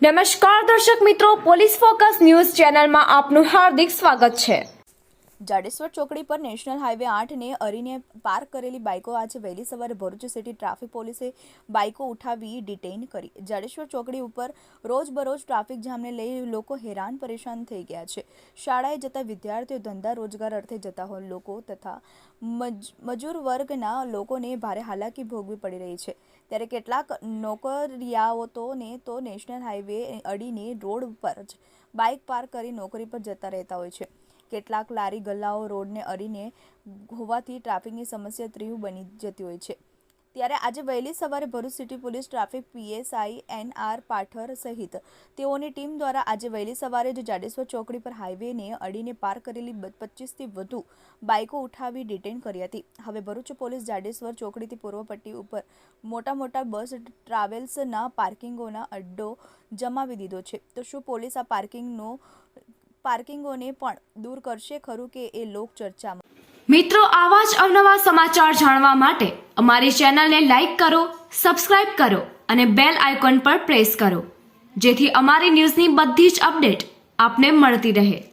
નમસ્કાર દર્શક મિત્રો, પોલીસ ફોકસ ન્યૂઝ ચેનલમાં આપનું હાર્દિક સ્વાગત છે। જાડેશ્વર ચોકડી પર નેશનલ હાઈવે 8 ને અરીને પાર્ક કરેલી બાઇકો આજે વહેલી સવારે ભરૂચ સિટી ટ્રાફિક પોલીસે બાઇકો ઉઠાવી ડિટેઇન કરી। જાડેશ્વર ચોકડી ઉપર રોજબરોજ ટ્રાફિક જામને લઈ લોકો હેરાન પરેશાન થઈ ગયા છે। શાળાએ જતા વિદ્યાર્થીઓ, ધંધા રોજગાર અર્થે જતા હોય લોકો તથા મજૂર વર્ગના લોકોને ભારે હાલાકી ભોગવી પડી રહી છે। ત્યારે કેટલાક નોકરિયાઓને તો નેશનલ હાઈવે અડીને રોડ પર જ બાઇક પાર્ક કરી નોકરી પર જતા રહેતા હોય છે। કેટલાક લારી ગલ્લાઓ રોડને અડીને હોવાથી ટ્રાફિકની સમસ્યા તીવ્ર બની જતી હોય છે। ત્યારે આજે વહેલી સવારે Bharuch city police traffic PSI NR Pathar સહિત તેઓની ટીમ દ્વારા આજે વહેલી સવારે જ જાડેશ્વર ચોકડી પર હાઈવેને અડીને પાર્ક કરેલી 25થી વધુ બાઇકો ઉઠાવી ડિટેઇન કરી હતી। હવે ભરૂચ પોલીસ જાડેશ્વર ચોકડીથી પૂર્વ પટ્ટી ઉપર મોટા બસ ટ્રાવેલ્સના પાર્કિંગોના અડ્ડો જમાવી દીધો છે। તો શું પોલીસ આ પાર્કિંગોને પણ દૂર કરશે ખરું કે એ લોક ચર્ચામાં? મિત્રો, આવા જ અવનવા સમાચાર જાણવા માટે અમારી ચેનલને લાઈક કરો, સબસ્ક્રાઇબ કરો અને બેલ આઇકોન પર પ્રેસ કરો, જેથી અમારી ન્યૂઝની બધી જ અપડેટ આપને મળતી રહે।